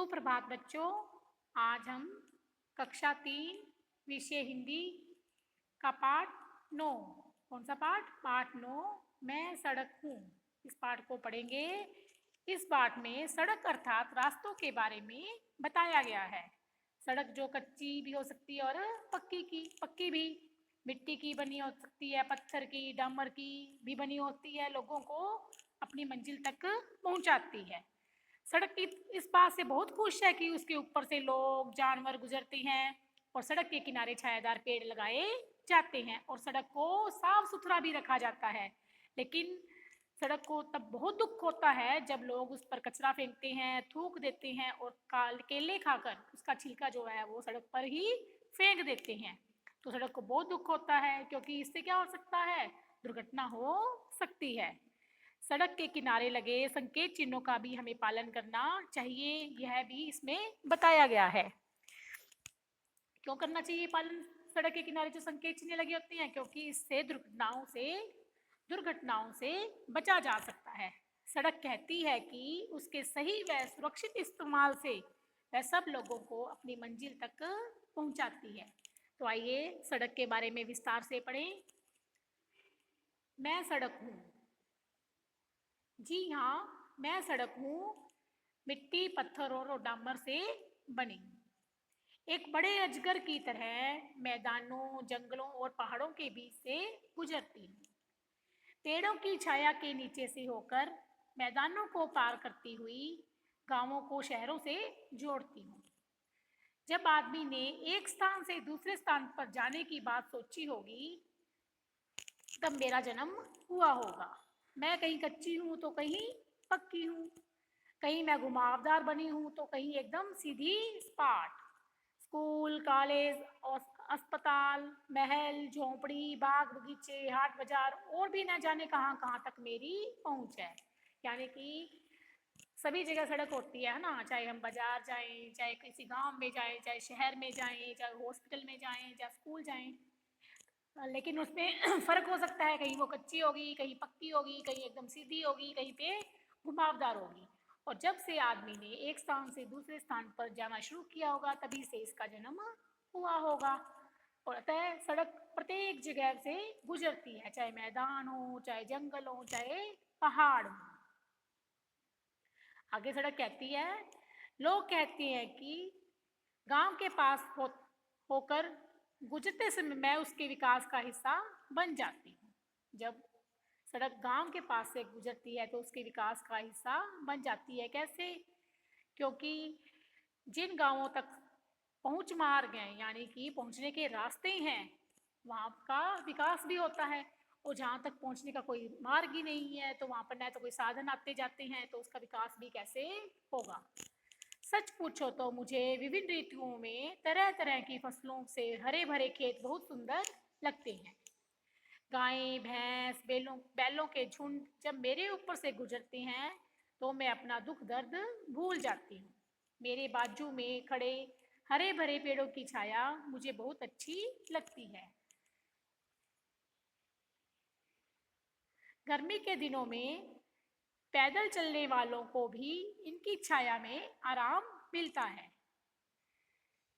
सुप्रभात बच्चों। आज हम कक्षा 3 विषय हिंदी का पाठ 9। कौन सा पाठ? पाठ 9, मैं सड़क हूँ। इस पाठ को पढ़ेंगे। इस पाठ में सड़क अर्थात रास्तों के बारे में बताया गया है। सड़क जो कच्ची भी हो सकती है और पक्की भी, मिट्टी की बनी हो सकती है, पत्थर की, डामर की भी बनी होती है, लोगों को अपनी मंजिल तक पहुंचाती है। सड़क की इस बात से बहुत खुश है कि उसके ऊपर से लोग जानवर गुजरते हैं और सड़क के किनारे छायादार पेड़ लगाए जाते हैं और सड़क को साफ सुथरा भी रखा जाता है। लेकिन सड़क को तब बहुत दुख होता है जब लोग उस पर कचरा फेंकते हैं, थूक देते हैं और केले खाकर उसका छिलका जो है वो सड़क पर ही फेंक देते हैं। तो सड़क को बहुत दुख होता है क्योंकि इससे क्या हो सकता है? दुर्घटना हो सकती है। सड़क के किनारे लगे संकेत चिन्हों का भी हमें पालन करना चाहिए, यह भी इसमें बताया गया है। क्यों करना चाहिए पालन? सड़क के किनारे जो संकेत चिन्ह लगे होते हैं, क्योंकि इससे दुर्घटनाओं से बचा जा सकता है। सड़क कहती है कि उसके सही व सुरक्षित इस्तेमाल से वह सब लोगों को अपनी मंजिल तक पहुंचाती है। तो आइए सड़क के बारे में विस्तार से पढ़ें। मैं सड़क हूँ। जी हाँ, मैं सड़क हूँ, मिट्टी, पत्थर और डामर से बनी। एक बड़े अजगर की तरह मैदानों, जंगलों और पहाड़ों के बीच से गुजरती हूँ। पेड़ों की छाया के नीचे से होकर मैदानों को पार करती हुई गांवों को शहरों से जोड़ती हूँ। जब आदमी ने एक स्थान से दूसरे स्थान पर जाने की बात सोची होगी, तब मेरा जन्म हुआ होगा। मैं कहीं कच्ची हूँ तो कहीं पक्की हूँ, कहीं मैं घुमावदार बनी हूँ तो कहीं एकदम सीधी सपाट। स्कूल, कॉलेज, अस्पताल, महल, झोंपड़ी, बाग बगीचे, हाट बाजार और भी न जाने कहाँ कहाँ तक मेरी पहुँच है। यानी कि सभी जगह सड़क होती है ना, चाहे हम बाजार जाएं, चाहे किसी गांव में जाएं, चाहे शहर में जाएं, चाहे हॉस्पिटल में जाएं, चाहे स्कूल जाएं, लेकिन उसमें फ़र्क हो सकता है। कहीं वो कच्ची होगी, कहीं पक्की होगी, कहीं एकदम सीधी होगी, कहीं पे घुमावदार होगी। और जब से आदमी ने एक स्थान से दूसरे स्थान पर जाना शुरू किया होगा, तभी से इसका जन्म हुआ होगा। और अतः सड़क प्रत्येक जगह से गुजरती है, चाहे मैदान हो, चाहे जंगल हो, चाहे पहाड़ हो। आगे सड़क कहती है, लोग कहते हैं कि गांव के पास होकर गुजरते समय मैं उसके विकास का हिस्सा बन जाती हूँ। जब सड़क गांव के पास से गुजरती है तो उसके विकास का हिस्सा बन जाती है। कैसे? क्योंकि जिन गांवों तक पहुंच मार्ग हैं, यानी कि पहुंचने के रास्ते हैं, वहाँ का विकास भी होता है। और जहाँ तक पहुँचने का कोई मार्ग ही नहीं है तो वहाँ पर न तो कोई साधन आते जाते हैं, तो उसका विकास भी कैसे होगा? सच पूछो तो मुझे विभिन्न ऋतुओं में तरह तरह की फसलों से हरे भरे खेत बहुत सुंदर लगते हैं। गायें, भैंस, बैलों के झुंड जब मेरे ऊपर से गुजरते हैं तो मैं अपना दुख दर्द भूल जाती हूँ। मेरे बाजू में खड़े हरे भरे पेड़ों की छाया मुझे बहुत अच्छी लगती है। गर्मी के दिनों में पैदल चलने वालों को भी इनकी छाया में आराम मिलता है।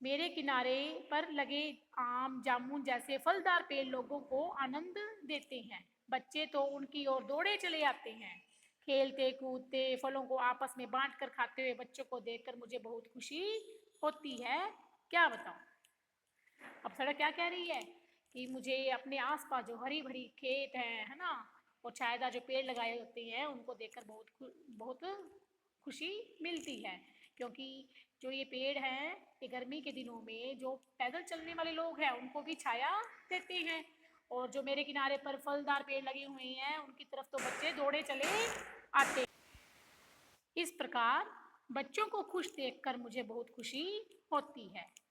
मेरे किनारे पर लगे आम, जामुन जैसे फलदार पेड़ लोगों को आनंद देते हैं। बच्चे तो उनकी ओर दौड़े चले आते हैं। खेलते कूदते फलों को आपस में बांट कर खाते हुए बच्चों को देखकर मुझे बहुत खुशी होती है। क्या बताऊं? अब सड़क क्या कह रही है कि मुझे अपने आसपास जो हरी भरी खेत है ना, और छायादार जो पेड़ लगाए होते हैं, उनको देखकर बहुत खुशी मिलती है। क्योंकि जो ये पेड़ हैं, ये गर्मी के दिनों में जो पैदल चलने वाले लोग हैं उनको भी छाया देते हैं, और जो मेरे किनारे पर फलदार पेड़ लगे हुए हैं उनकी तरफ तो बच्चे दौड़े चले आते हैं। इस प्रकार बच्चों को खुश देखकर मुझे बहुत खुशी होती है।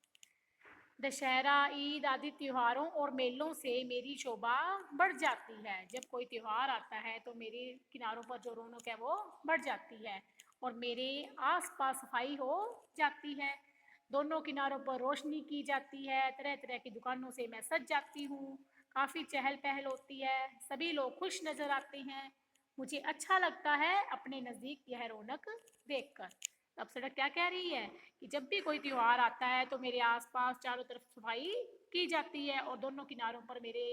दशहरा, ईद आदि त्योहारों और मेलों से मेरी शोभा बढ़ जाती है। जब कोई त्यौहार आता है तो मेरे किनारों पर जो रौनक है वो बढ़ जाती है और मेरे आसपास सफाई हो जाती है। दोनों किनारों पर रोशनी की जाती है, तरह तरह की दुकानों से मैं सज जाती हूँ, काफ़ी चहल पहल होती है, सभी लोग खुश नज़र आते हैं। मुझे अच्छा लगता है अपने नज़दीक यह रौनक देखकर। अब सड़क क्या कह रही है कि जब भी कोई त्योहार आता है तो मेरे आसपास चारों तरफ सफाई की जाती है और दोनों किनारों पर मेरे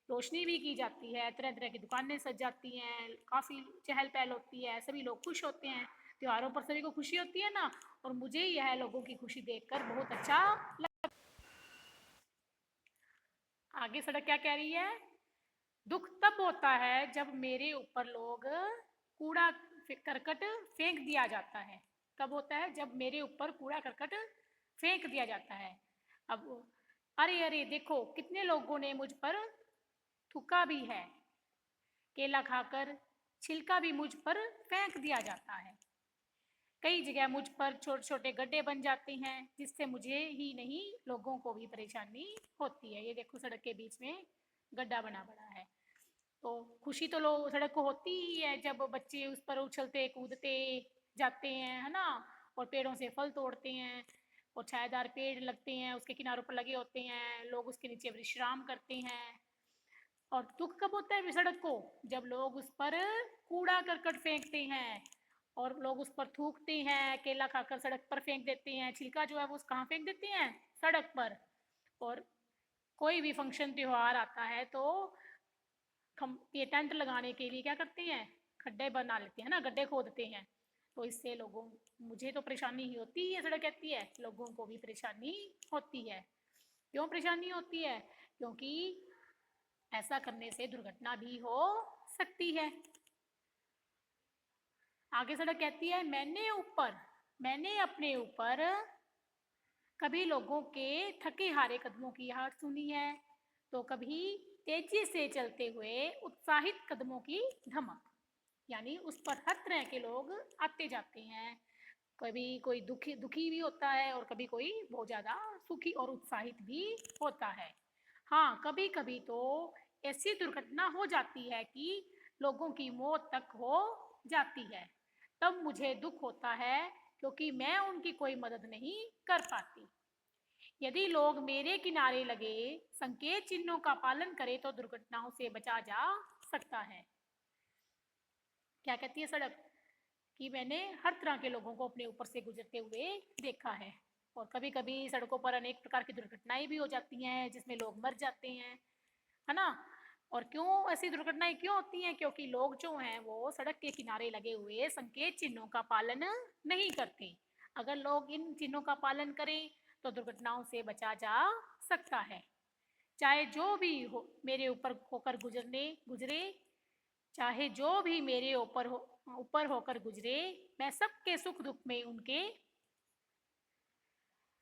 रोशनी भी की जाती है, तरह तरह की दुकानें सज जाती हैं, काफ़ी चहल पहल होती है, सभी लोग खुश होते हैं। त्योहारों पर सभी को खुशी होती है ना, और मुझे यह लोगों की खुशी देखकर बहुत अच्छा लगा। आगे सड़क क्या कह रही है, दुख तब होता है जब मेरे ऊपर लोग कूड़ा करकट फेंक दिया जाता है। कब होता है, जब मेरे ऊपर कूड़ा करकट फेंक दिया जाता है। अब अरे अरे देखो कितने लोगों ने मुझ पर थूका भी है, केला खाकर छिलका भी मुझ पर फेंक दिया जाता है। कई जगह मुझ पर छोटे छोटे गड्ढे बन जाते हैं जिससे मुझे ही नहीं लोगों को भी परेशानी होती है। ये देखो सड़क के बीच में गड्ढा बना पड़ा है। तो खुशी तो लोग सड़क को होती ही है जब बच्चे उस पर उछलते कूदते जाते हैं, है ना, और पेड़ों से फल तोड़ते हैं, और छायादार पेड़ लगते हैं उसके किनारों पर लगे होते हैं, लोग उसके नीचे विश्राम करते हैं। और दुख कब होता है सड़क को, जब लोग उस पर कूड़ा करकट फेंकते हैं और लोग उस पर थूकते हैं, केला खाकर सड़क पर फेंक देते हैं, छिलका जो है वो कहाँ फेंक देते हैं, सड़क पर। और कोई भी फंक्शन त्योहार आता है तो हम ये टेंट लगाने के लिए क्या करते हैं, खड्डे बना लेते हैं ना, गड्ढे खोदते हैं। तो इससे लोगों, मुझे तो परेशानी ही होती है, सड़क कहती है लोगों को भी परेशानी होती है। क्यों परेशानी होती है, क्योंकि ऐसा करने से दुर्घटना भी हो सकती है। आगे सड़क कहती है मैंने अपने ऊपर कभी लोगों के थके हारे कदमों की आहट सुनी है, तो कभी तेजी से चलते हुए उत्साहित कदमों की धमक। यानी उस पर हर तरह के लोग आते जाते हैं, कभी कोई दुखी दुखी भी होता है और कभी कोई बहुत ज़्यादा सुखी और उत्साहित भी होता है। हाँ, कभी कभी तो ऐसी दुर्घटना हो जाती है कि लोगों की मौत तक हो जाती है। तब मुझे दुख होता है क्योंकि मैं उनकी कोई मदद नहीं कर पाती। यदि लोग मेरे किनारे लगे संकेत चिन्हों का पालन करें तो दुर्घटनाओं से बचा जा सकता है। क्या कहती है सड़क, कि मैंने हर तरह के लोगों को अपने ऊपर से गुजरते हुए देखा है, और कभी कभी सड़कों पर अनेक प्रकार की दुर्घटनाएं भी हो जाती हैं जिसमें लोग मर जाते हैं, है ना। और क्यों ऐसी दुर्घटनाएं क्यों होती हैं, क्योंकि लोग जो हैं वो सड़क के किनारे लगे हुए संकेत चिन्हों का पालन नहीं करते। अगर लोग इन चिन्हों का पालन करें तो दुर्घटनाओं से बचा जा सकता है। चाहे जो भी हो मेरे ऊपर होकर गुजरे, चाहे जो भी मेरे ऊपर होकर गुजरे, मैं सबके सुख दुख में उनके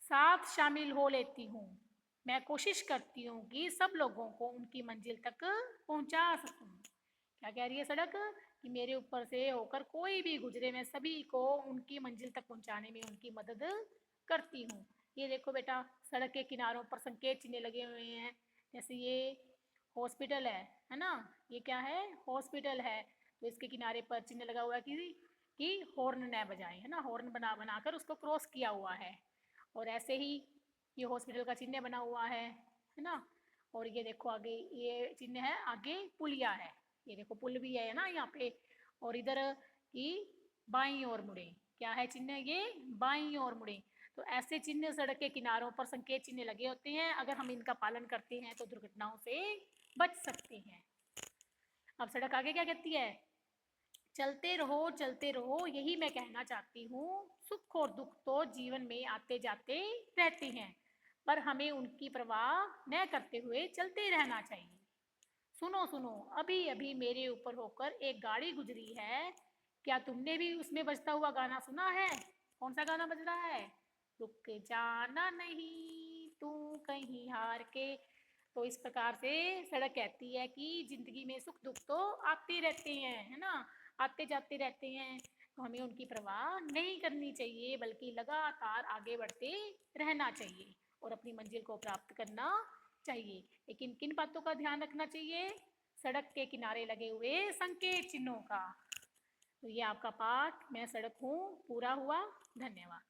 साथ शामिल हो लेती हूँ। मैं कोशिश करती हूँ कि सब लोगों को उनकी मंजिल तक पहुँचा सकूँ। क्या कह रही है सड़क, कि मेरे ऊपर से होकर कोई भी गुजरे मैं सभी को उनकी मंजिल तक पहुँचाने में उनकी मदद करती हूँ। ये देखो बेटा, सड़क के किनारों पर संकेत चिन्ह लगे हुए हैं, जैसे ये हॉस्पिटल है ना, ये क्या है, हॉस्पिटल है। तो इसके किनारे पर चिन्ह लगा हुआ है कि हॉर्न न बजाए, है ना, हॉर्न बनाकर उसको क्रॉस किया हुआ है। और ऐसे ही ये हॉस्पिटल का चिन्ह बना हुआ है ना। और ये देखो आगे ये चिन्ह है, आगे पुलिया है, ये देखो पुल भी है ना यहाँ पे। और इधर की बाईं ओर मुड़े, क्या है चिन्ह, ये बाईं ओर मुड़े। तो ऐसे चिन्ह सड़क के किनारों पर संकेत चिन्ह लगे होते हैं, अगर हम इनका पालन करते हैं तो दुर्घटनाओं से बच सकते हैं। अब सड़क आगे क्या कहती है, चलते रहो यही मैं कहना चाहती हूँ। सुख और दुख तो जीवन में आते जाते रहते हैं, पर हमें उनकी परवाह न करते हुए चलते रहना चाहिए। सुनो सुनो, अभी अभी मेरे ऊपर होकर एक गाड़ी गुजरी है, क्या तुमने भी उसमें बजता हुआ गाना सुना है? कौन सा गाना बज रहा है, रुक जाना नहीं तू कहीं हार के। तो इस प्रकार से सड़क कहती है कि जिंदगी में सुख दुख तो आते रहते हैं, है ना, आते जाते रहते हैं। तो हमें उनकी परवाह नहीं करनी चाहिए बल्कि लगातार आगे बढ़ते रहना चाहिए और अपनी मंजिल को प्राप्त करना चाहिए। लेकिन किन बातों का ध्यान रखना चाहिए, सड़क के किनारे लगे हुए संकेत चिन्हों का। तो ये आपका पाठ मैं सड़क हूँ पूरा हुआ। धन्यवाद।